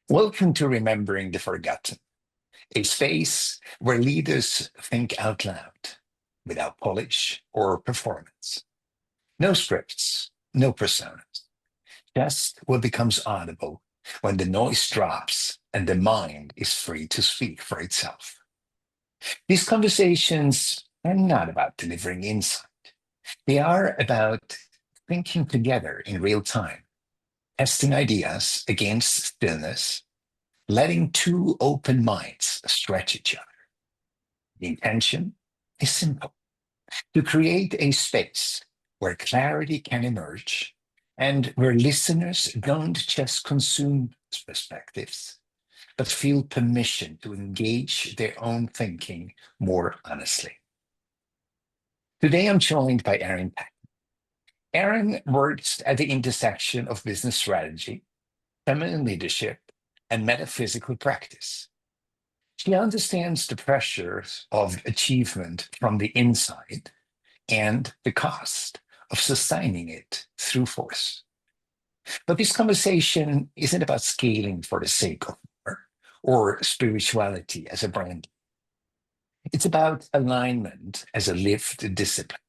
Welcome to Remembering the Forgotten, a space where leaders think out loud without polish or performance. No scripts, no personas, just what becomes audible when the noise drops and the mind is free to speak for itself. These conversations are not about delivering insight, they are about thinking together in real time, testing ideas against stillness, letting two open minds stretch each other. The intention is simple: to create a space where clarity can emerge and where listeners don't just consume perspectives, but feel permission to engage their own thinking more honestly. Today, I'm joined by Erin Patten. Erin works at the intersection of business strategy, feminine leadership, and metaphysical practice. She understands the pressures of achievement from the inside and the cost of sustaining it through force. But this conversation isn't about scaling for the sake of more or spirituality as a brand. It's about alignment as a lived discipline,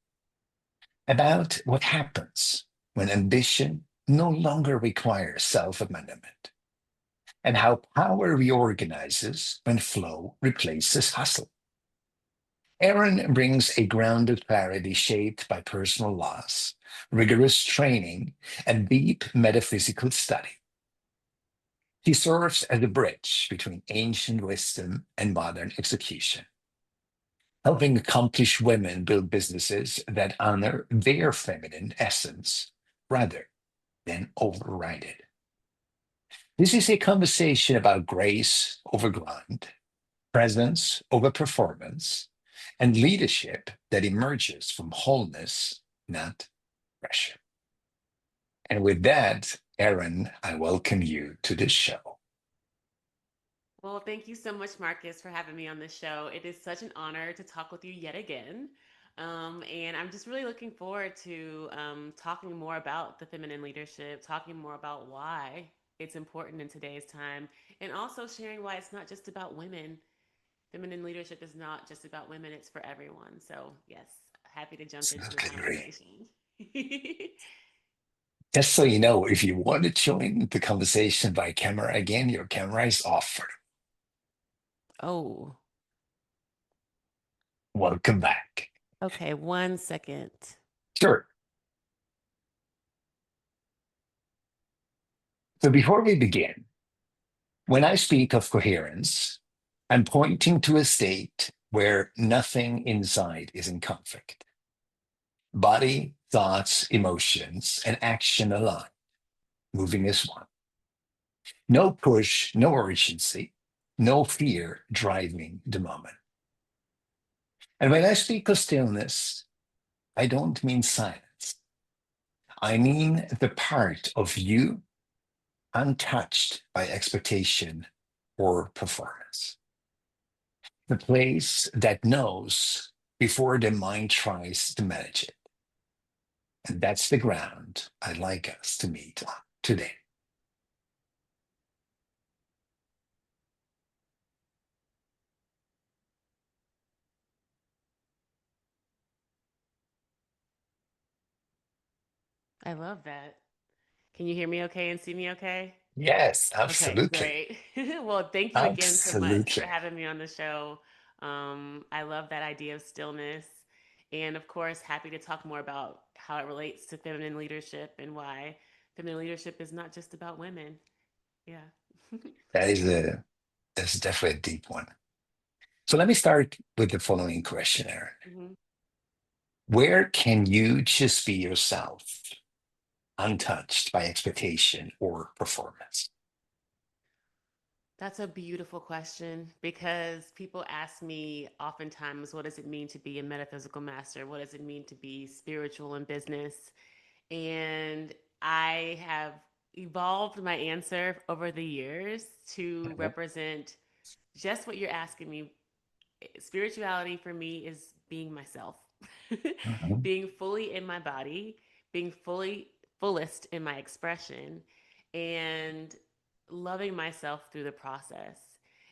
about what happens when ambition no longer requires self abandonment, and how power reorganizes when flow replaces hustle. Erin brings a grounded clarity shaped by personal loss, rigorous training, and deep metaphysical study. She serves as a bridge between ancient wisdom and modern execution, helping accomplished women build businesses that honor their feminine essence rather than override it. This is a conversation about grace over grind, presence over performance, and leadership that emerges from wholeness, not pressure. And with that, Erin, I welcome you to this show. Well, thank you so much, Marcus, for having me on the show. It is such an honor to talk with you yet again. And I'm just really looking forward to talking more about the feminine leadership, talking more about why it's important in today's time, and also sharing why it's not just about women. Feminine leadership is not just about women, it's for everyone. So, yes, happy to jump into the Absolutely agree. conversation. Just so you know, if you want to join the conversation by camera again, your camera is off. Oh, Welcome back. okay. 1 second. Sure. So before we begin, when I speak of coherence, I'm pointing to a state where nothing inside is in conflict. Body, thoughts, emotions, and action align, moving as one. No push, no urgency, no fear driving the moment. And when I speak of stillness, I don't mean silence. I mean the part of you untouched by expectation or performance. The place that knows before the mind tries to manage it. And that's the ground I'd like us to meet on today. I love that. Can you hear me okay and see me okay? Yes, Okay, absolutely. great. Well, thank you again so much for Absolutely. having me on the show. I love that idea of stillness. And of course, happy to talk more about how it relates to feminine leadership and why feminine leadership is not just about women. Yeah. That is that's definitely a deep one. So let me start with the following question, Aaron. Mhm. Where can you just be yourself, untouched by expectation or performance? That's a beautiful question because people ask me oftentimes, what does it mean to be a metaphysical master? What does it mean to be spiritual in business? And I have evolved my answer over the years to Mhm, represent just what you're asking me. Spirituality for me is being myself, mhm, being fully in my body, being fully fullest in my expression, and loving myself through the process.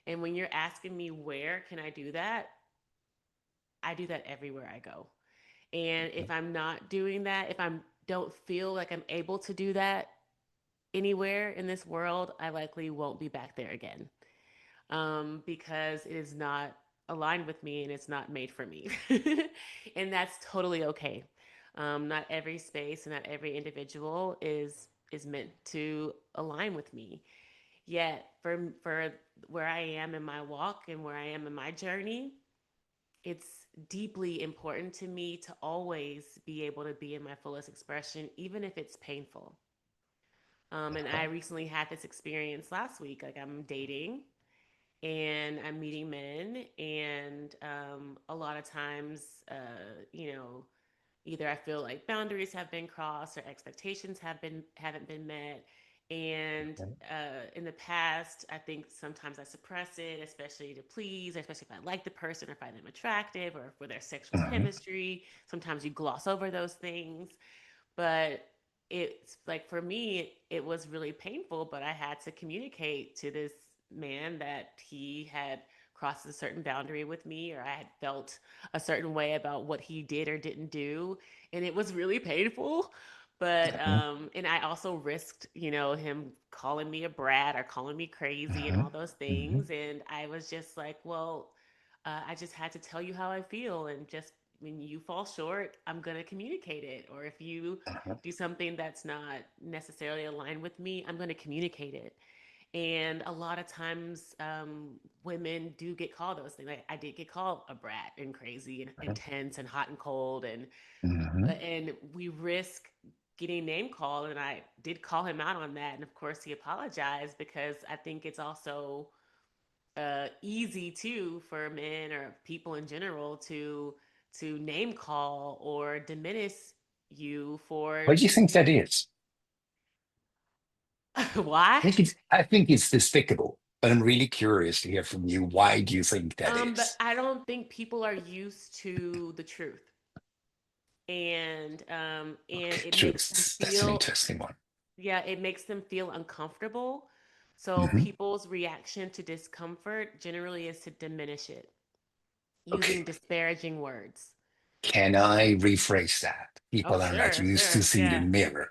And when you're asking me where can I do that, I do that everywhere I go. And if I'm not doing that, if I don't feel like I'm able to do that anywhere in this world, I likely won't be back there again, because it is not aligned with me and it's not made for me. And that's totally okay. Not every space and not every individual is meant to align with me. Yet for where I am in my walk and where I am in my journey, it's deeply important to me to always be able to be in my fullest expression, even if it's painful. And I recently had this experience last week. Like, I'm dating and I'm meeting men, and a lot of times, you know, either I feel like boundaries have been crossed or expectations haven't been met. And in the past, I think sometimes I suppress it, especially to please, especially if I like the person or find them attractive or for their sexual Mhm. chemistry. Sometimes you gloss over those things. But it's like, for me, it was really painful, but I had to communicate to this man that he had crossed a certain boundary with me, or I had felt a certain way about what he did or didn't do. And it was really painful. But Mhm. and I also risked, him calling me a brat or calling me crazy and Mhm. all those Mhm. things. And I was just like, well, I just had to tell you how I feel, and just when you fall short, I'm going to communicate it. Or if you Mhm. do something that's not necessarily aligned with me, I'm going to communicate it. And a lot of times, women do get called those things. Like, I did get called a brat and crazy and intense and hot and cold, Mhm. and we risk getting name called. And I did call him out on that, and of course he apologized, because I think it's also easy too for men or people in general to name call or diminish you Why for do you think that is? why. I think it's despicable, but I'm really curious to hear from you. Why do you think that But is? I don't think people are used to the truth, and Okay, it makes them truths. That's an feel, interesting one. yeah, it makes them feel uncomfortable. So Hmm. people's reaction to discomfort generally is to diminish it Okay, using disparaging words. can I rephrase that? Oh, People are not sure, used to sure, see the yeah. mirror.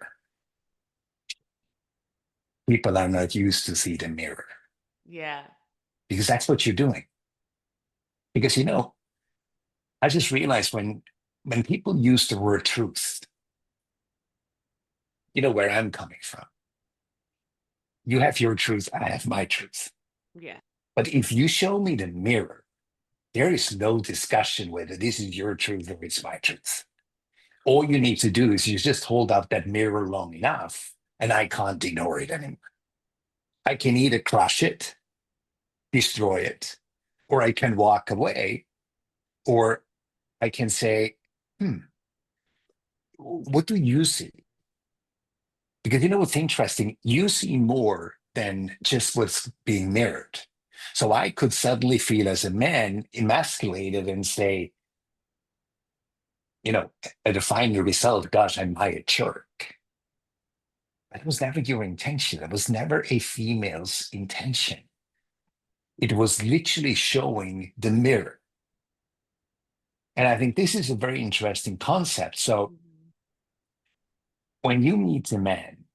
People are not used to see the mirror Yeah. because that's what you're doing. Because I just realized when people use the word truth, you know where I'm coming from. You have your truth, I have my truth. Yeah. But if you show me the mirror, there is no discussion whether this is your truth or it's my truth. All you need to do is you just hold up that mirror long enough, and I can't ignore it anymore. I can either crush it, destroy it, or I can walk away, or I can say, hmm, what do you see? Because you know what's interesting? You see more than just what's being mirrored. So I could suddenly feel as a man emasculated and say, you know, at a final result, gosh, am I a jerk? That was never your intention. That was never a female's intention. It was literally showing the mirror. And I think this is a very interesting concept. So Mhm. when you meet a man,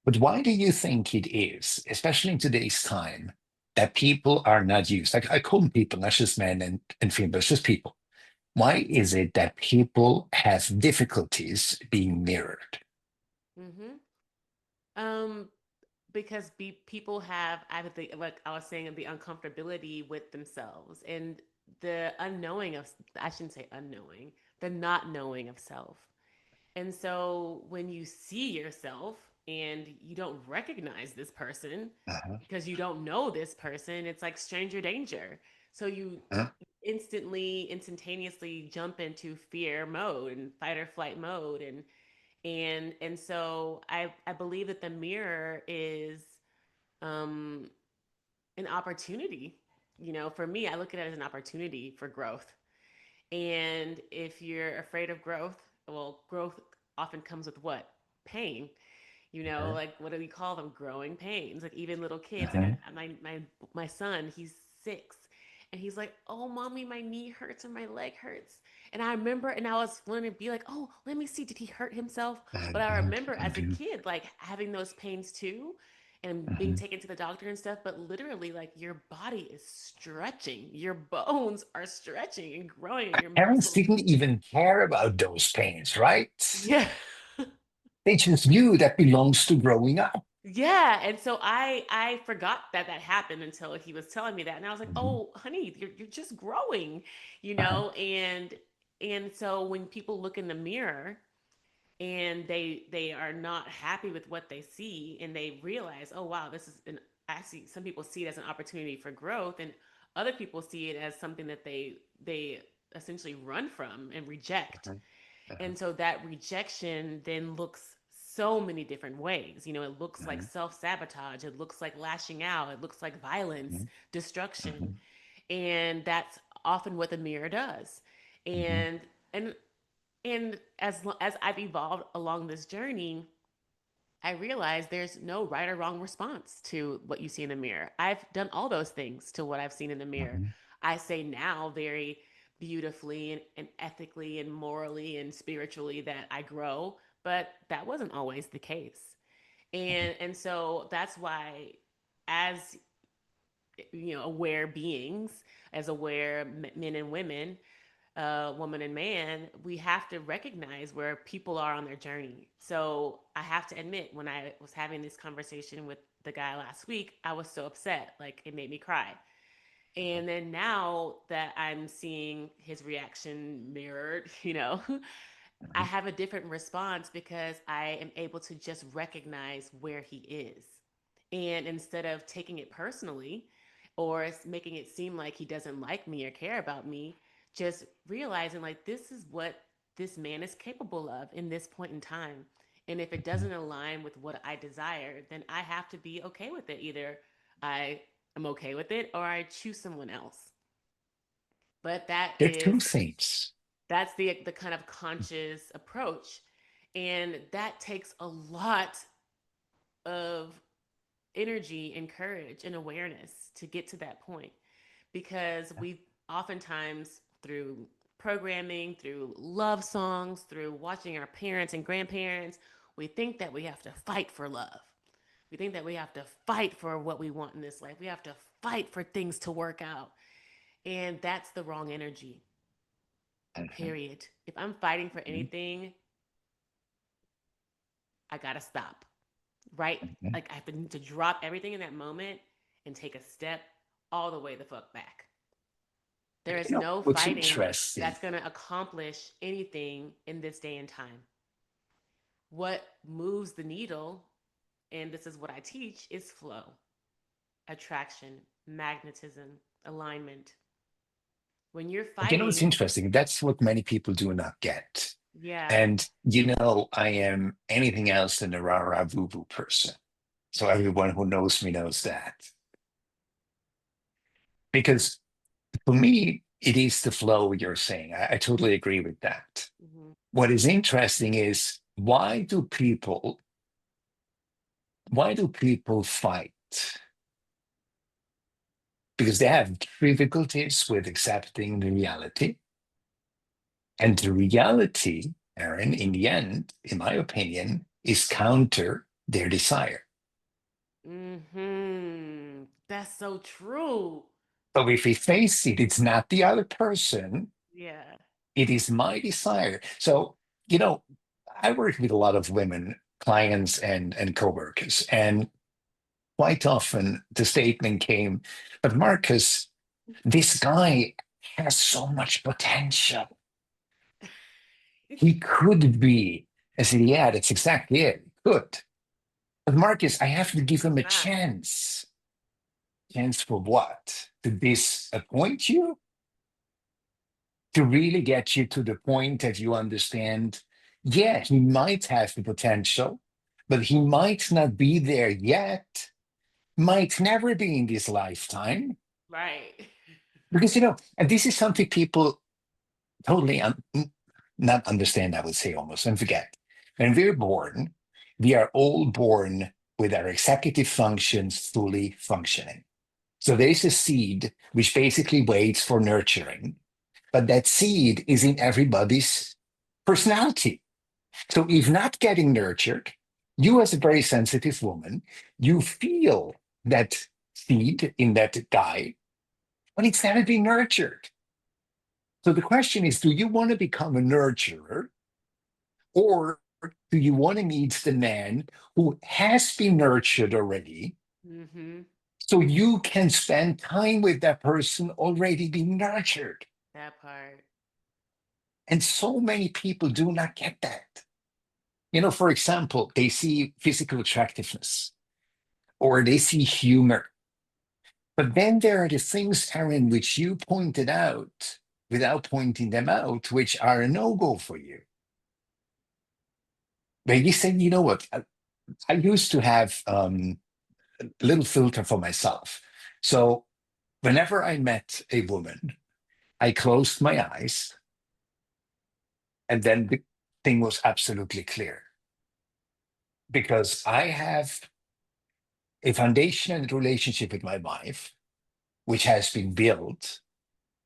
but why do you think it is, especially in today's time, that people are not used? Like I call them people, not just men and females, just people. Why is it that people have difficulties being mirrored? Mhm. Um, because people have, I would think, like I was saying, the uncomfortability with themselves and the unknowing of, I shouldn't say unknowing, the not knowing of self. And so when you see yourself and you don't recognize this person Uh-huh, because you don't know this person, it's like stranger danger. So you uh-huh, instantaneously jump into fear mode and fight or flight mode. And so I believe that the mirror is um an opportunity. For me, I look at it as an opportunity for growth. And if you're afraid of growth, well, growth often comes with what? Pain. Uh-huh. like what do we call them? Growing pains. Like even little kids. Like Uh-huh. my son, he's 6, and he's like, "Oh, mommy, my knee hurts or my leg hurts." And I remember, and I was wanting to be like, "Oh, let me see, did he hurt himself?" But I Uh-huh. remember as a Uh-huh. kid, like having those pains too, and being Uh-huh. taken to the doctor and stuff. But literally, like your body is stretching, your bones are stretching and growing, and your Parents muscles. didn't even care about those pains, right? Yeah. They just knew that belongs to growing up. Yeah, and so I forgot that that happened until he was telling me that, and I was like, Mhm. "Oh, honey, you're just growing," Uh-huh. and so when people look in the mirror and they are not happy with what they see, and they realize, "Oh, wow, this is an," I see some people see it as an opportunity for growth, and other people see it as something that they essentially run from and reject. Uh-huh. Uh-huh. And so that rejection then looks so many different ways. It looks like Uh-huh. self sabotage, it looks like lashing out, it looks like violence, Uh-huh. destruction. And that's often what the mirror does. Uh-huh. And, and, and as I've evolved along this journey, I realize there's no right or wrong response to what you see in the mirror. I've done all those things to what I've seen in the mirror. Uh-huh. I say now very beautifully and ethically and morally and spiritually that I grow, but that wasn't always the case. And so that's why, as aware beings, as aware men and women, woman and man, we have to recognize where people are on their journey. So I have to admit, when I was having this conversation with the guy last week, I was so upset, like it made me cry. And then now that I'm seeing his reaction mirrored, I Uh-huh. have a different response because I am able to just recognize where he is. And instead of taking it personally or making it seem like he doesn't like me or care about me, just realizing like this is what this man is capable of in this point in time. And if it doesn't align with what I desire, then I have to be okay with it. Either I am okay with it or I choose someone else. But There are two things. that's the kind of conscious approach, and that takes a lot of energy and courage and awareness to get to that point, because we oftentimes, through programming, through love songs, through watching our parents and grandparents, we think that we have to fight for love. We think that we have to fight for what we want in this life. We have to fight for things to work out, and that's the wrong energy. Uh-huh. Period. If I'm fighting for Uh-huh. anything, I gotta stop, right? Uh-huh. Like I have to need to drop everything in that moment and take a step all the way the fuck back. There is no What's fighting interesting? that's gonna accomplish anything in this day and time. What moves the needle, and this is what I teach, is flow, attraction, magnetism, alignment. When you're What's fighting, interesting? That's what many people do not get. yeah. And I am anything else than a rah-rah boo-boo person. So everyone who knows me knows that. Because for me, it is the flow you're saying. I totally agree with that. Mm-hmm. What is interesting is why do people fight? Because they have difficulties with accepting the reality. And the reality, Aaron, in the end, in my opinion, is counter their desire. Mm-hmm. That's so true. So if we face it, it's not the other person, Yeah. it is my desire. So, you know, I work with a lot of women, clients and coworkers, and quite often the statement came, but Marcus, this guy has so much potential. He could be. I said, yeah, that's exactly it. Good. But Marcus, I have to give him It's a not. chance. Chance for what? To disappoint you? To really get you to the point that you understand, yeah, he might have the potential, but he might not be there yet, might never be in this lifetime. Right. Because, and this is something people totally not understand, I would say almost, and forget. When we're born, We are all born with our executive functions fully functioning. So there is a seed which basically waits for nurturing, but that seed is in everybody's personality. So if not getting nurtured, you as a very sensitive woman, you feel that seed in that guy, but it's never been nurtured. So the question is, do you want to become a nurturer, or do you want to meet the man who has been nurtured already, Mm-hmm. so you can spend time with that person already being nurtured? That part. And so many people do not get that. For example, they see physical attractiveness or they see humor. But then there are the things, Erin, which you pointed out without pointing them out, which are a no go for you. Where you say, you know what, I used to have a little filter for myself. So whenever I met a woman, I closed my eyes and then the thing was absolutely clear because I have a foundation and relationship with my wife, which has been built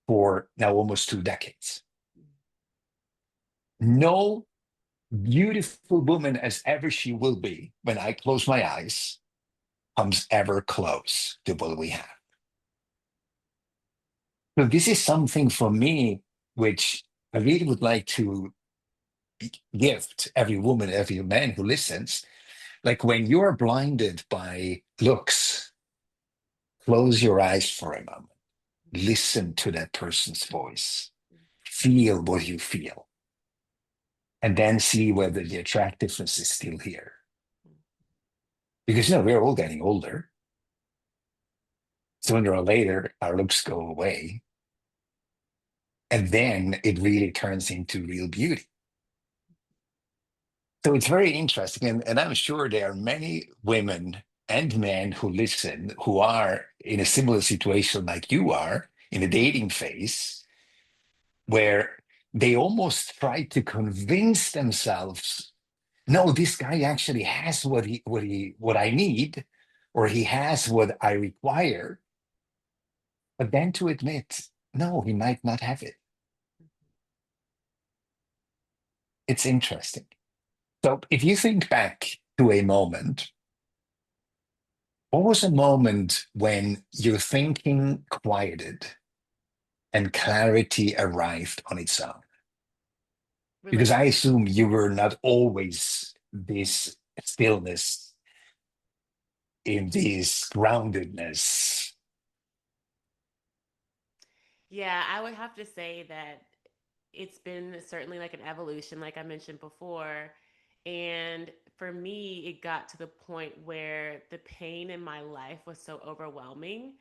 for now almost 2 decades. No beautiful woman as ever she will be when I close my eyes comes ever close to what we have. So this is something for me which I really would like to gift every woman, every man who listens. Like when you're blinded by looks, close your eyes for a moment, listen to that person's voice, feel what you feel, and then see whether the attractiveness is still here. Because we're all getting older. Sooner or later, our looks go away, and then it really turns into real beauty. So it's very interesting. And I'm sure there are many women and men who listen who are in a similar situation like you are in a dating phase where they almost try to convince themselves, no, this guy actually has what I need, or he has what I require. But then to admit, no, he might not have it. It's interesting. So if you think back to a moment, what was a moment when your thinking quieted and clarity arrived on its own? Because I Related. assume you were not always this stillness, in this groundedness. Yeah, I would have to say that it's been certainly like an evolution, like I mentioned before. And for me, it got to the point where the pain in my life was so overwhelming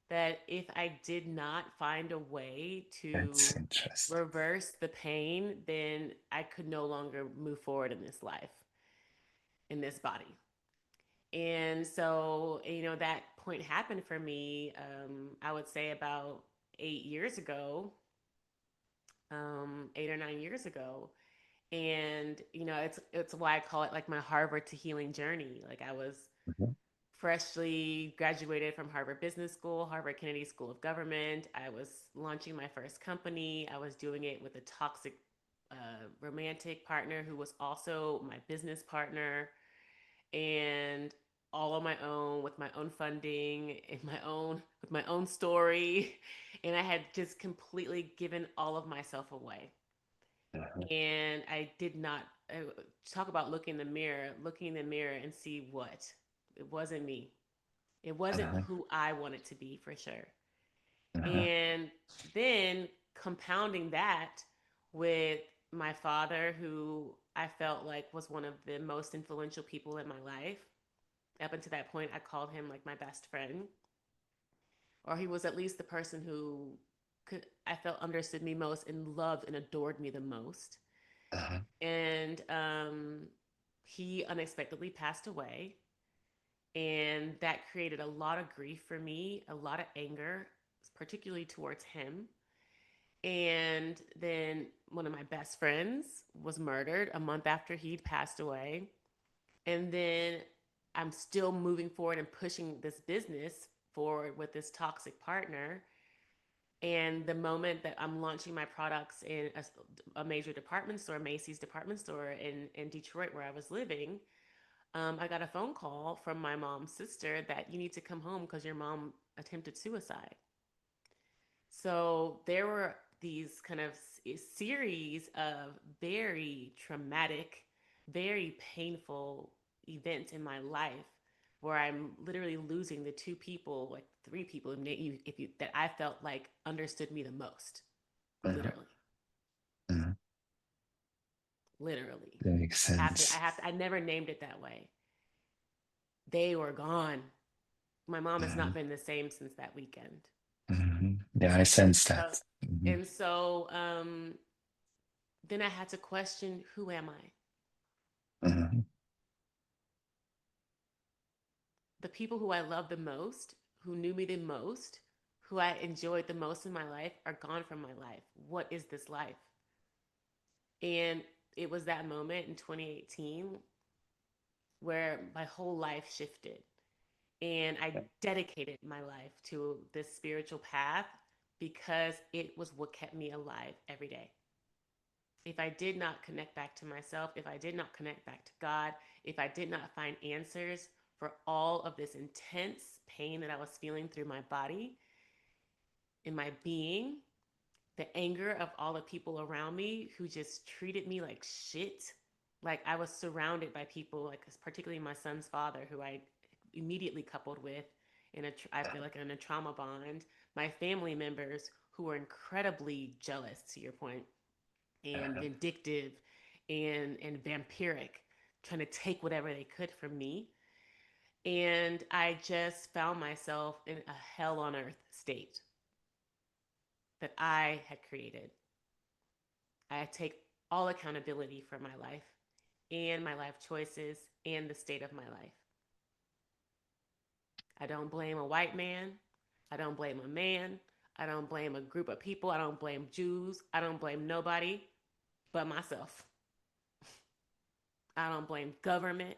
that if I did not find a way That's to interesting. reverse the pain, then I could no longer move forward in this life, in this body. And so, that point happened for me, I would say about 8 years ago, 8 or 9 years ago. And it's why I call it like my Harvard to healing journey. Like I was Mhm. freshly graduated from Harvard Business School, Harvard Kennedy School of Government. I was launching my first company. I was doing it with a toxic romantic partner who was also my business partner, and all on my own with my own funding and my own with my own story. And I had just completely given all of myself away. Uh-huh. And I did not talk about looking in the mirror and see what it wasn't me. It wasn't Uh-huh. who I wanted to be for sure. Uh-huh. And then compounding that with my father, who I felt like was one of the most influential people in my life. Up until that point, I called him like my best friend, or he was at least the person who I felt understood me most and loved and adored me the most. Uh-huh. And he unexpectedly passed away, and that created a lot of grief for me, a lot of anger, particularly towards him. And then one of my best friends was murdered a month after he'd passed away. And then I'm still moving forward and pushing this business forward with this toxic partner. And the moment that I'm launching my products in a major department store, Macy's department store in Detroit, where I was living, I got a phone call from my mom's sister that you need to come home because your mom attempted suicide. So there were these kind of series of very traumatic, very painful events in my life where I'm literally losing the two people, like three people, if you that I felt like understood me the most, Mhm. literally, Mhm. literally. That makes sense. I never named it that way. They were gone. My mom has not Mhm. been the same since that weekend. Yeah, I sense So, that. Mhm. and so then I had to question, who am I? Mhm. The people who I love the most, who knew me the most, who I enjoyed the most in my life are gone from my life. What is this life? And it was that moment in 2018 where my whole life shifted. And I dedicated my life to this spiritual path because it was what kept me alive every day. If I did not connect back to myself, if I did not connect back to God, if I did not find answers for all of this intense pain that I was feeling through my body, in my being, the anger of all the people around me who just treated me like shit. Like I was surrounded by people, like particularly my son's father, who I immediately coupled with I feel like in a trauma bond. My family members who were incredibly jealous, to your point, and vindictive and vampiric, trying to take whatever they could from me. And I just found myself in a hell on earth state that I had created. I take all accountability for my life and my life choices and the state of my life. I don't blame a white man. I don't blame a man. I don't blame a group of people. I don't blame Jews. I don't blame nobody but myself. I don't blame government.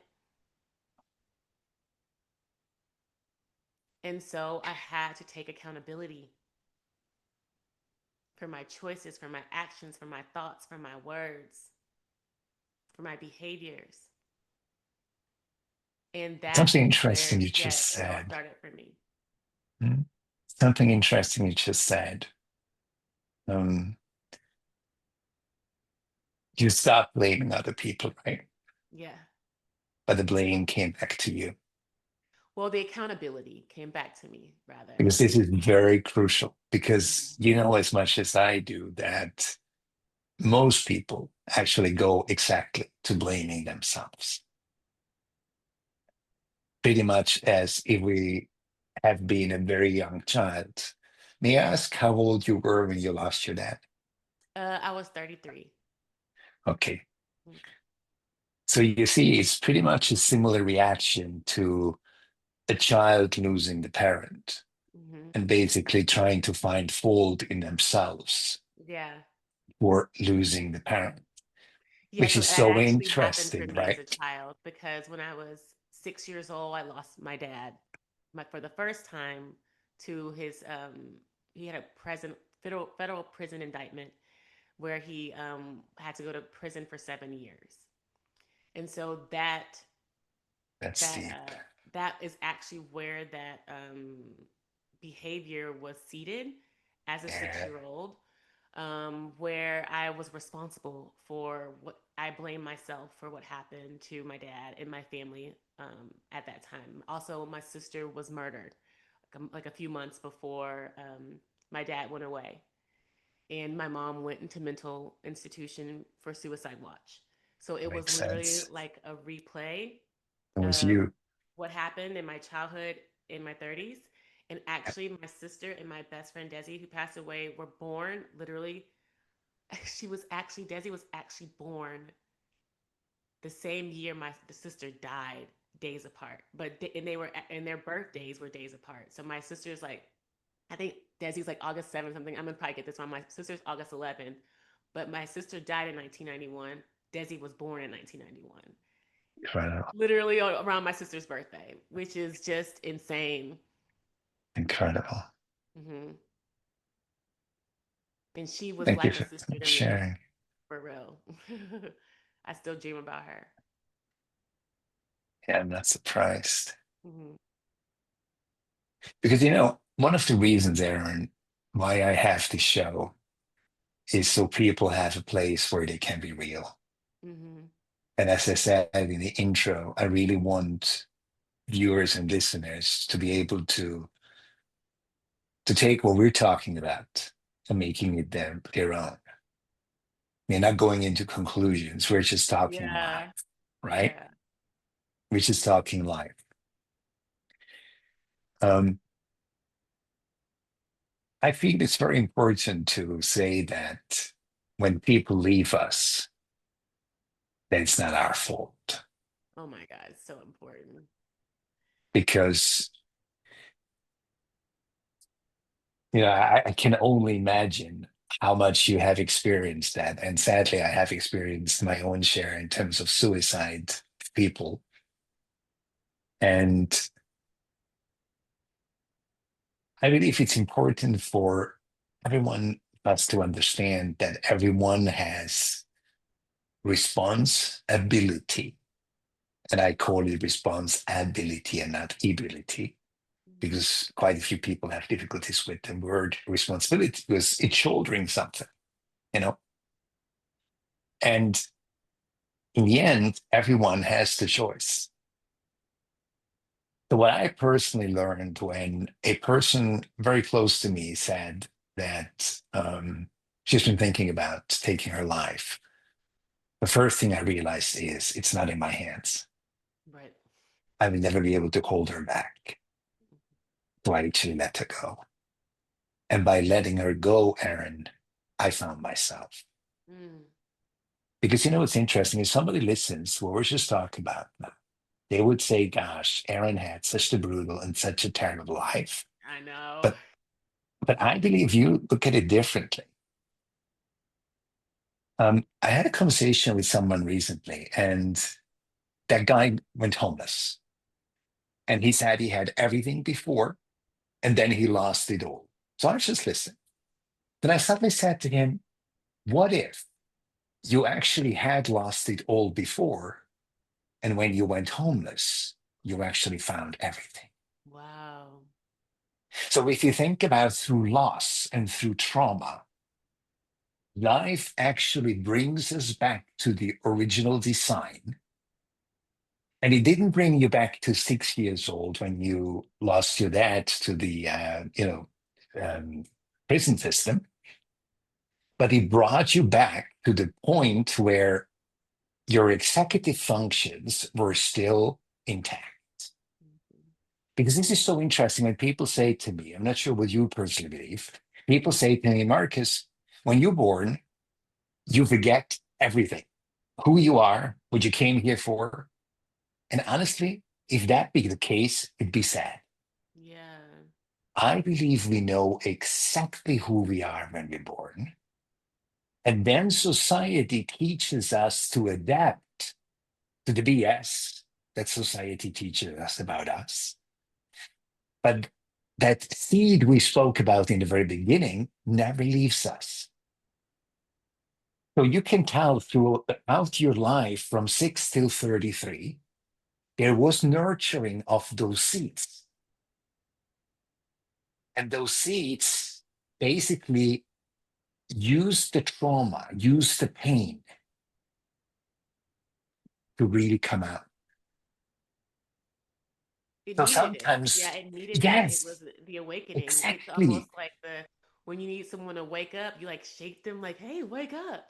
And so I had to take accountability for my choices, for my actions, for my thoughts, for my words, for my behaviors. And Something that's interesting where, you yeah, just it all said. started for me. Mhm. Something interesting you just said. Um, you stopped blaming other people, right? Yeah. But the blame came back to you. Well, the accountability came back to me, rather. Because this is very crucial. Because Mhm. you know as much as I do that most people actually go exactly to blaming themselves. Pretty much as if we have been a very young child. May I ask how old you were when you lost your dad? I was 33. Okay. Okay. So you see, it's pretty much a similar reaction to a child losing the parent Hmm. and basically trying to find fault in themselves Yeah. for losing the parent, Yeah. which So is that so actually happened for interesting, me as a right? child because when I was 6 years old, I lost my dad for the first time to he had a federal prison indictment where he had to go to prison for 7 years. And so That's that deep. that is actually where that behavior was seated as a six Yeah, year old, where I was responsible for what I blame myself for what happened to my dad and my family at that time. Also, my sister was murdered like a few months before my dad went away, and my mom went into mental institution for suicide watch. So it was makes literally sense. like a replay It was of you. what happened in my childhood in my 30s. And actually, my sister and my best friend Desi, who passed away, were born literally. Desi was actually born the same year my the sister died, days apart. And they were and their birthdays were days apart. So my sister's like, I think Desi's like August 7th something. I'm gonna probably get this wrong. My sister's August 11th, but my sister died in 1991. Desi was born in 1991. Incredible. literally around my sister's birthday, which is just insane. Incredible. Hmm. And she was Thank you like a for sister to me, sharing. for real. I still dream about her. Yeah, I'm not surprised. Hmm. Because, one of the reasons, Aaron, why I have this show is so people have a place where they can be real. Hmm. And as I said in the intro, I really want viewers and listeners to be able to take what we're talking about and making it their own. We're not going into conclusions. We're just talking Yeah. live, right? Yeah. We're just talking live. Um, I feel it's very important to say that when people leave us, that it's not our fault Oh my God, it's so important. because I can only imagine how much you have experienced that, and sadly, I have experienced my own share in terms of suicide people, and I believe it's important for everyone us to understand that everyone has response ability, and I call it response ability and not ability Mhm. because quite a few people have difficulties with the word responsibility because it's shouldering something, you know. And in the end, everyone has the choice. So, what I personally learned when a person very close to me said that she's been thinking about taking her life, the first thing I realized is it's not in my hands. Right. I will never be able to hold her back. So I actually let her go. And by letting her go, Erin, I found myself. Mm. Because what's interesting is somebody listens to what we're just talking about. They would say, gosh, Erin had such a brutal and such a terrible life. I know. But but I believe you look at it differently. I had a conversation with someone recently, and that guy went homeless. And he said he had everything before, and then he lost it all. So I was just listening. Then I suddenly said to him, what if you actually had lost it all before, and when you went homeless, you actually found everything? Wow. So if you think about through loss and through trauma, life actually brings us back to the original design. And it didn't bring you back to 6 years old when you lost your dad to the um, prison system, but it brought you back to the point where your executive functions were still intact. Mhm. Because this is so interesting when people say to me, I'm not sure what you personally believe, people say to me, Marcus, when you're born, you forget everything, who you are, what you came here for. And honestly, if that be the case, it'd be sad. Yeah. I believe we know exactly who we are when we're born. And then society teaches us to adapt to the BS that society teaches us about us. But that seed we spoke about in the very beginning never leaves us. So you can tell throughout your life from 6 till 33, there was nurturing of those seeds. And those seeds basically use the trauma, use the pain to really come out. It So needed it. Yeah, sometimes, it needed that. It was yes, the awakening. It's almost exactly. like the when you need someone to wake up, you like shake them like, "Hey, wake up."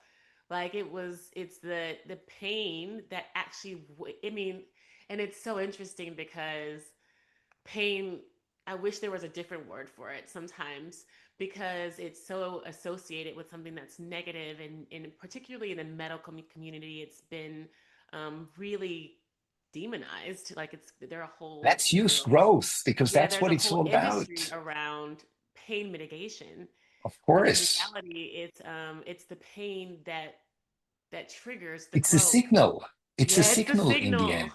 Like it's the pain that actually I mean, and it's so interesting because pain, I wish there was a different word for it sometimes because it's so associated with something that's negative and particularly in the medical community it's been really demonized. Like it's there are a whole, Let's use growth because yeah, that's there's what a it's whole all industry about. around pain mitigation, Of but in course, reality it's the pain that triggers the it's a growth. signal. It's a Yeah, it's a signal in the signal. end.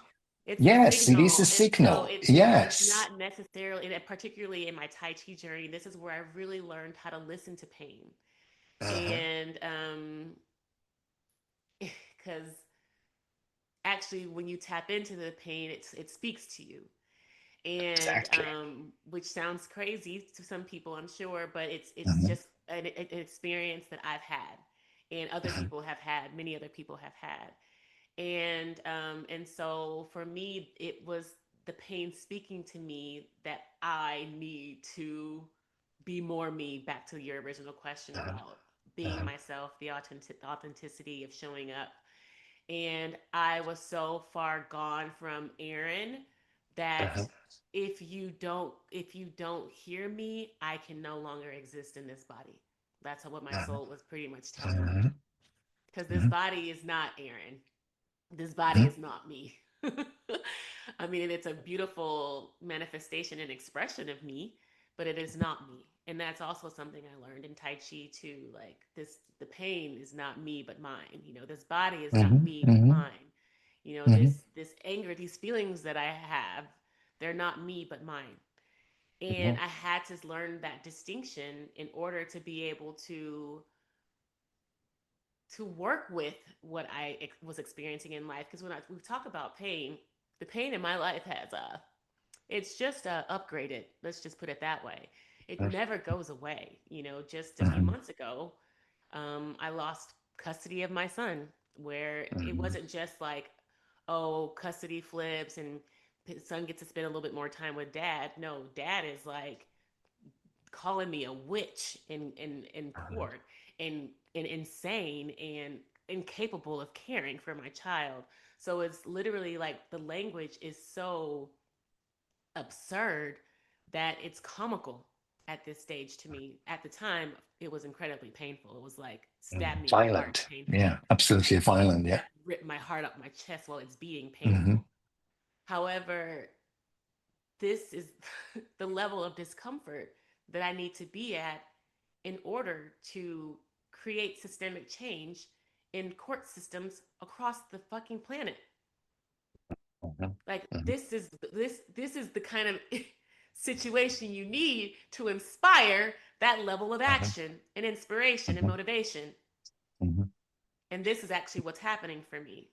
It's a Yes, it is a signal. And so signal. it's Yes. not necessarily, and particularly in my Tai Chi journey, this is where I really learned how to listen to pain. Uh-huh. And because actually when you tap into the pain, it speaks to you. And Exactly. which sounds crazy to some people, I'm sure, but it's Mhm. just an experience that I've had, and other Uh-huh. people have had, many other people have had. And so for me it was the pain speaking to me that I need to be more me, back to your original question Uh-huh. about being Uh-huh. myself, the authenticity of showing up. And I was so far gone from Erin that Uh-huh. if you don't hear me, I can no longer exist in this body. That's what my Uh-huh. soul was pretty much telling me. Uh-huh. Because this Uh-huh. body is not Erin. This body Uh-huh. is not me. I mean, it's a beautiful manifestation and expression of me, but it is not me. And that's also something I learned in Tai Chi too. Like this, the pain is not me but mine. This body is not Uh-huh. me but Uh-huh. mine. Uh-huh. This anger, these feelings that I have, they're not me but mine. And Uh-huh. I had to learn that distinction in order to be able to work with what I was experiencing in life. Because we talk about pain, the pain in my life has it's just upgraded. Let's just put it that way. It never goes away. Just a few Uh-huh. months ago, I lost custody of my son, where it Uh-huh. wasn't just like, oh, custody flips and son gets to spend a little bit more time with dad. No, dad is like calling me a witch in Uh-huh. court, and insane and incapable of caring for my child. So it's literally like the language is so absurd that it's comical at this stage to me. At the time, it was incredibly painful. It was like stab me in the heart Violent. painful. Yeah, absolutely violent. Yeah. Rip my heart up my chest while it's beating Mm-hmm. painful. However, this is the level of discomfort that I need to be at in order to create systemic change in court systems across the fucking planet. Uh-huh. Like Uh-huh. this is the kind of situation you need to inspire that level of Uh-huh. action and inspiration and Uh-huh. motivation. Uh-huh. And this is actually what's happening for me.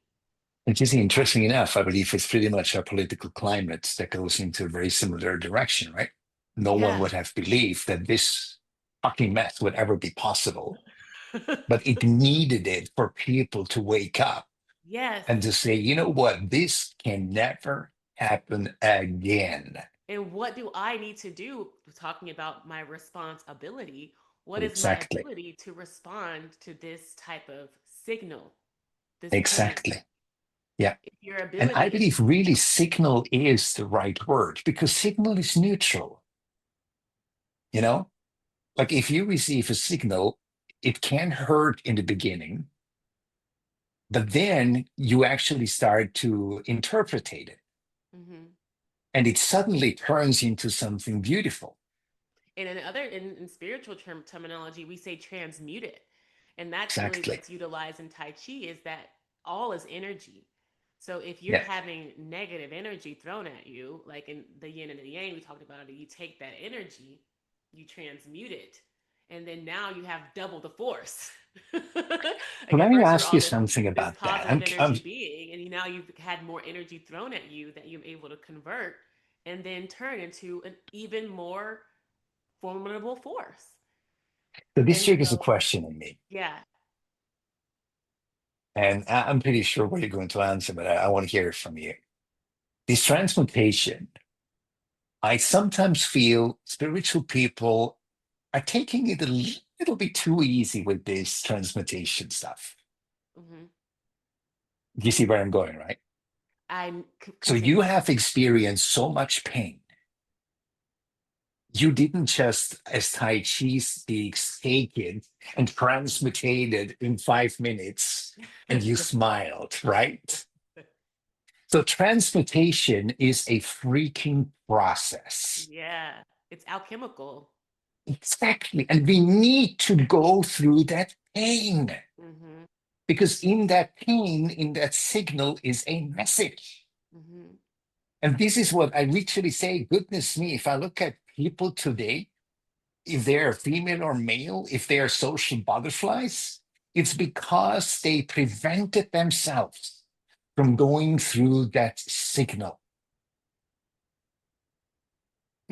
Which is interesting enough. I believe it's pretty much a political climate that goes into a very similar direction, right? No one Yeah. would have believed that this fucking mess would ever be possible, but it needed it for people to wake up Yes. and to say, you know what, this can never happen again. And what do I need to do? Talking about my responsibility, what is my Exactly. ability to respond to this type of signal, this pain? Exactly. Yeah. If your And I ability is, believe really signal is the right word because signal is neutral, you know? Like if you receive a signal, it can hurt in the beginning, but then you actually start to interpret it mm-hmm. and it suddenly turns into something beautiful. And in spiritual terminology, we say transmute it. And that's really Exactly. what's utilized in Tai Chi, is that all is energy. So if you're Yeah. having negative energy thrown at you, like in the yin and the yang, we talked about it, you take that energy, you transmute it, and then now you have double the force. Like Well, let at me first you're ask all you this something this about that. positive energy being, and now you've had more energy thrown at you that you're able to convert and then turn into an even more formidable force. So this And triggers a so, question in me, yeah. and I'm pretty sure what you're going to answer, but I want to hear it from you. This transmutation, I sometimes feel spiritual people are taking it a little bit too easy with this transmutation stuff. Hmm. You see where I'm going, right? I So you continue. have experienced so much pain. You didn't just, as Tai Chi speaks, take it and transmutate it in 5 minutes and you smiled, right? So transmutation is a freaking process. Yeah, it's alchemical. Exactly. And we need to go through that pain. Hmm. Because in that pain, in that signal is a message. Mm-hmm. And this is what I literally say, goodness me, if I look at people today, if they're female or male, if they are social butterflies, it's because they prevented themselves from going through that signal.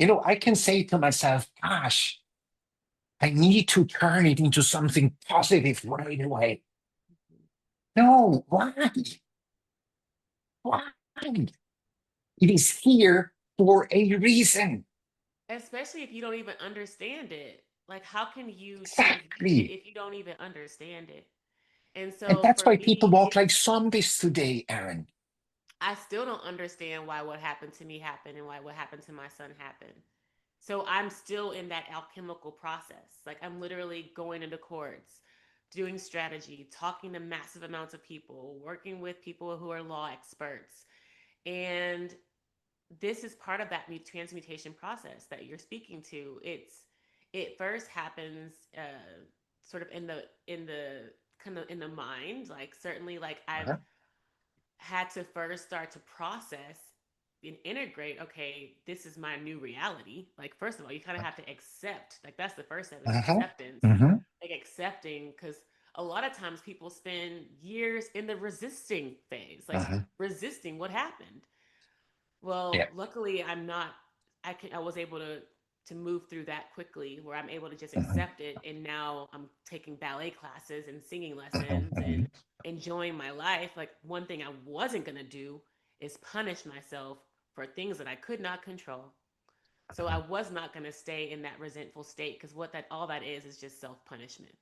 I can say to myself, gosh, I need to turn it into something positive right away. No, why? Why? It is here for a reason. Especially if you don't even understand it. Like, how can you change it Exactly. if you don't even understand it? And And so that's for why people me, walk it's like zombies today, Erin. I still don't understand why what happened to me happened and why what happened to my son happened. So I'm still in that alchemical process. Like I'm literally going into courts, doing strategy, talking to massive amounts of people, working with people who are law experts. And this is part of that transmutation process that you're speaking to. It first happens sort of in the kind of in the mind. Like certainly like I've Uh-huh, had to first start to process and integrate, okay, this is my new reality. Like first of all, you kind of have to accept, like that's the first step is uh-huh, acceptance. uh-huh, Like accepting, because a lot of times people spend years in the resisting phase, like uh-huh. resisting what happened. Yeah. Well, luckily I'm not, I was able to move through that quickly where I'm able to just Uh-huh, accept it, and now I'm taking ballet classes and singing uh-huh, lessons uh-huh. and enjoying my life. Like one thing I wasn't going to do is punish myself for things that I could not control. So I was not going to stay in that resentful state, because what that all that is just self-punishment.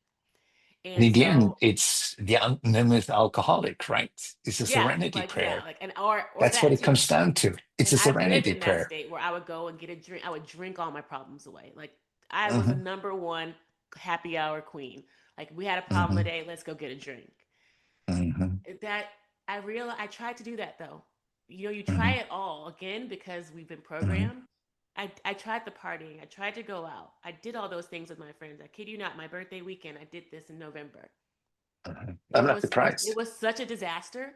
And And again, so it's the anonymous alcoholic, right? It's a serenity yeah, prayer. like and or That's what that it too. comes down to. It's And a I've lived serenity in that prayer. state where I would go and get a drink. I would drink all my problems away. Like I was a Uh-huh, number one happy hour queen. Like we had a problem uh-huh, today, let's go get a drink. uh-huh, That I realized I tried to do that though. You know, you try uh-huh, it all again because we've been uh-huh, programmed. I tried the partying. I tried to go out. I did all those things with my friends. I kid you not, my birthday weekend, I did this in November. uh-huh. I'm It not was it, surprised. it was such a disaster.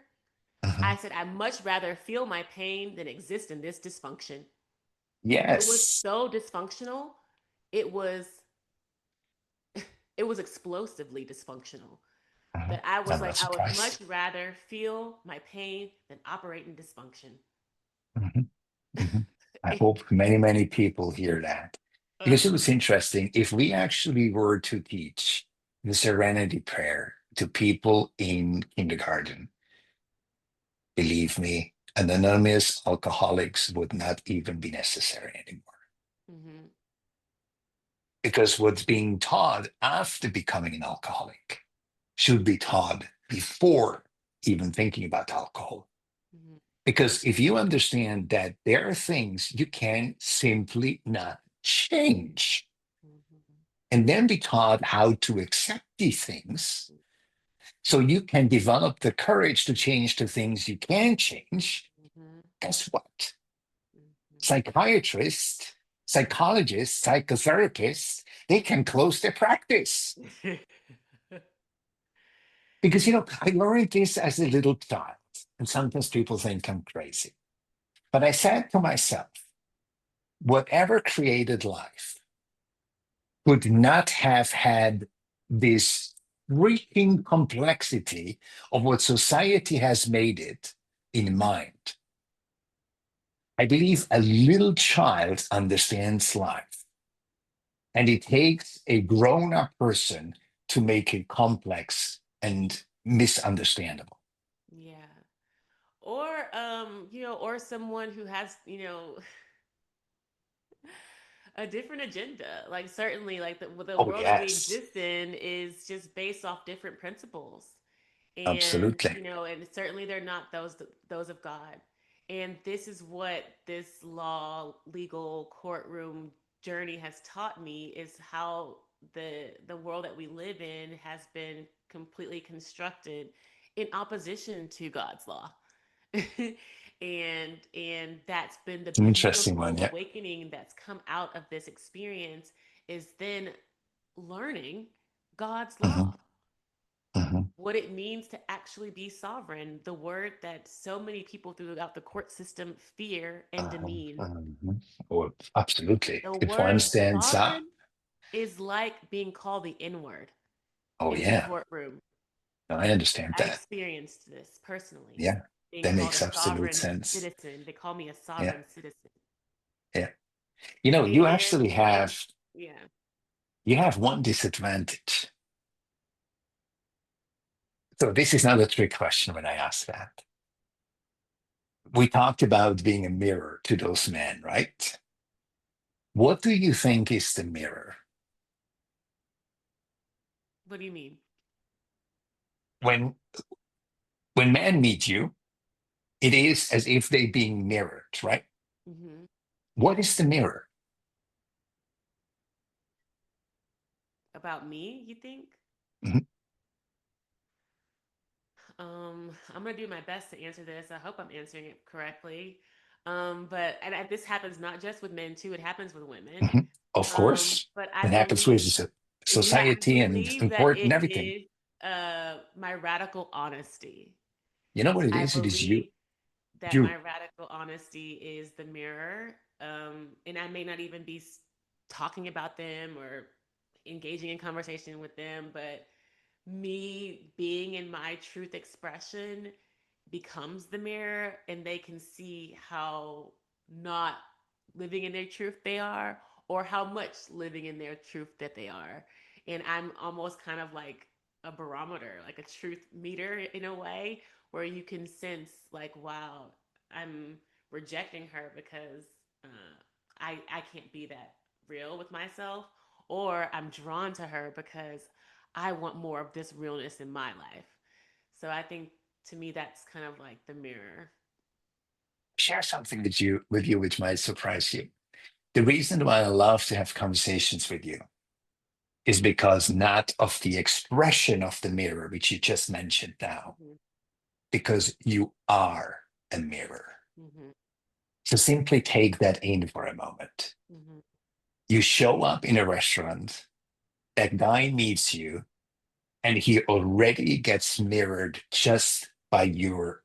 Uh-huh. I said I'd much rather feel my pain than exist in this dysfunction. It was Yes. so dysfunctional. It was it was explosively dysfunctional Uh-huh. that I was I'm not like I would much surprised. rather feel my pain than operate in dysfunction. Mhm, mhm. I hope many, many people hear that. Because it Uh-huh. was interesting. If we actually were to teach the Serenity Prayer to people in kindergarten, believe me, anonymous alcoholics would not even be necessary anymore. Hmm. Because what's being taught after becoming an alcoholic should be taught before even thinking about alcohol. Hmm. Because if you understand that there are things you can simply not change, Hmm. and then be taught how to accept these things, so you can develop the courage to change the things you can change, Hmm. guess what? Hmm. Psychiatrists, psychologists, psychotherapists, they can close their practice. Because, I learned this as a little child, and sometimes people think I'm crazy. But I said to myself, whatever created life could not have had this freaking complexity of what society has made it in mind. I believe a little child understands life, and it takes a grown up person to make it complex and misunderstandable. Yeah. Or or someone who has, a different agenda. Like certainly like the Oh, world that we yes, exist in is just based off different principles. And absolutely. and certainly they're not those of God. And this is what this law legal courtroom journey has taught me, is how the world that we live in has been completely constructed in opposition to God's law. And that's been the It's an interesting one. beautiful Yeah. awakening that's come out of this experience, is then learning God's Mhm, law. mhm. what it means to actually be sovereign, the word that so many people throughout the court system fear and Um, demean. um, oh, absolutely. The If one word stands up, sovereign is like being called the N word oh in the yeah, courtroom. I understand I that. experienced this personally, Yeah, being that called makes a absolute sovereign sense. citizen. They call me a Yeah, sovereign citizen. yeah. You know, And I, yeah, you have one disadvantage. So this is not a trick question when I ask that. We talked about being a mirror to those men, right? What do you think is the mirror? what do you mean? When when men meet you, it is as if they being mirrored, right? Hmm. What Yeah. is the mirror? About me, you think? Mhm, I'm gonna do my best to answer this. I hope I'm answering it correctly. But this happens not just with men too; it happens with women. mhm. Of course, But I it happens with believe, yeah, I society believe and that court and it everything. is my radical honesty. You know what it I is? It is believe you. that You. my radical honesty is the mirror, and I may not even be talking about them or engaging in conversation with them, but me being in my truth expression becomes the mirror, and they can see how not living in their truth they are, or how much living in their truth that they are. And I'm almost kind of like a barometer, like a truth meter in a way, where you can sense like, wow, I'm rejecting her because I can't be that real with myself, or I'm drawn to her because I want more of this realness in my life. So I think, to me, that's kind of like the mirror. Share something with you which might surprise you. The reason why I love to have conversations with you is because not of the expression of the mirror, which you just mentioned now, Hmm. because you are a mirror. Hmm. So simply take that in for a moment. Hmm. You show up in a restaurant, that guy meets you, and he already gets mirrored just by your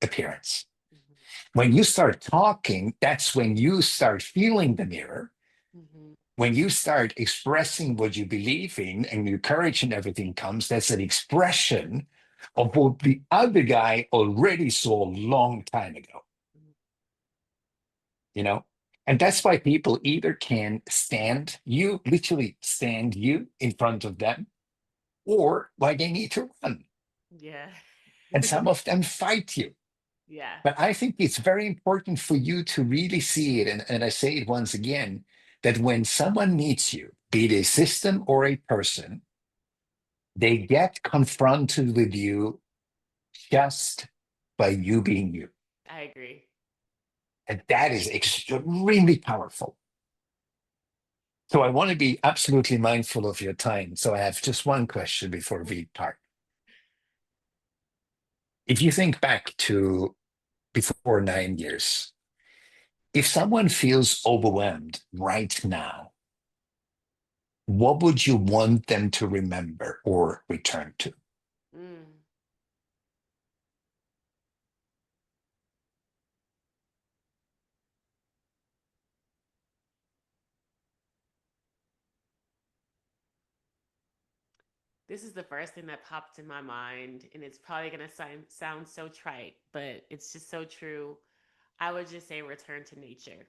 appearance. Hmm. When you start talking, that's when you start feeling the mirror. Hmm. When you start expressing what you believe in and your courage and everything comes, that's an expression of what the other guy already saw a long time ago, you know? And that's why people either can stand you, literally stand you in front of them, or why they need to run. Yeah. And some of them fight you. Yeah. But I think it's very important for you to really see it. And I say it once again that when someone meets you, be it a system or a person, they get confronted with you just by you being you. I agree. And that is extremely powerful. So I want to be absolutely mindful of your time. So I have just one question before we part. If you think back to before 9 years, if someone feels overwhelmed right now, what would you want them to remember or return to? Mm. This is the first thing that popped in my mind, and it's probably going to sound so trite, but it's just so true. I would just say return to nature.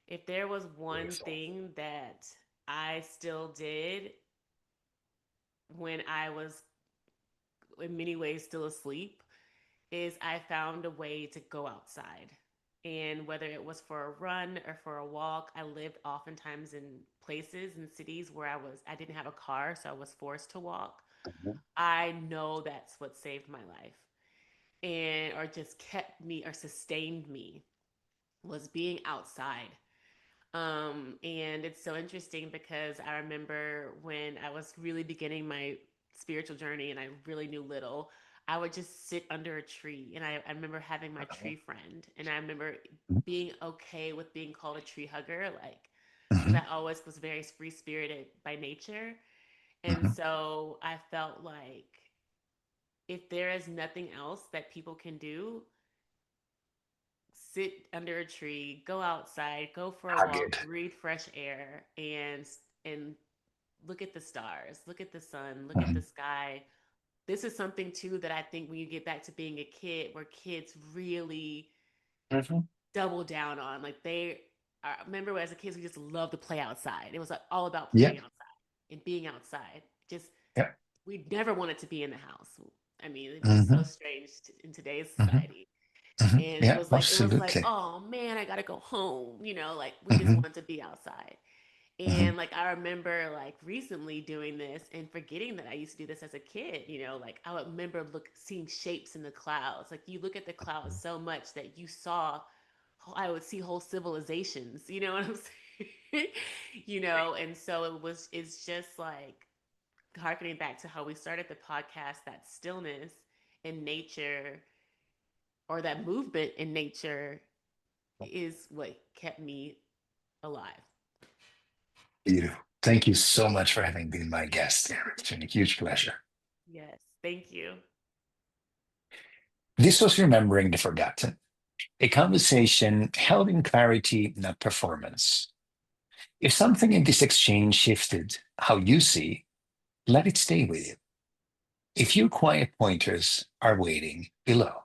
If there was one Beautiful. thing that I still did when I was in many ways still asleep, is I found a way to go outside. And whether it was for a run or for a walk, I lived oftentimes in places and cities where I didn't have a car, so I was forced to walk. Mhm. I know that's what saved my life, and or just kept me or sustained me, was being outside. And it's so interesting because I remember when I was really beginning my spiritual journey and I really knew little, I would just sit under a tree. And I remember having my tree friend. And I remember being okay with being called a tree hugger, like, because Mhm. I always was very free spirited by nature. And Mhm. so I felt like if there is nothing else that people can do, sit under a tree, go outside, go for a Hug walk, it. breathe fresh air, and look at the stars, look at the sun, look at the Mhm. sky. This is something too that I think when you get back to being a kid, where kids really Mhm. double down on, like I remember as a kid, we just loved to play outside. It was like all about Yeah. playing outside and being outside. Just Yeah. we never wanted to be in the house. I mean, it's just so Hmm. strange in today's Hmm. society. Hmm. And Yeah, it was like, absolutely. oh man, I gotta go home. Like we just Hmm. wanted to be outside. Hmm. And like I remember like recently doing this and forgetting that I used to do this as a kid. Like I would remember seeing shapes in the clouds. Like you look at the clouds so much that you saw, I would see whole civilizations. You know what I'm saying? And so it's just like harkening back to how we started the podcast, that stillness in nature, or that movement in nature, is what kept me alive. Beautiful. Thank you so much for having been my guest. It's been a huge pleasure. Yes, thank you. This was Remembering the Forgotten, a conversation held in clarity, not performance. If something in this exchange shifted how you see, let it stay with you. A few quiet pointers are waiting below.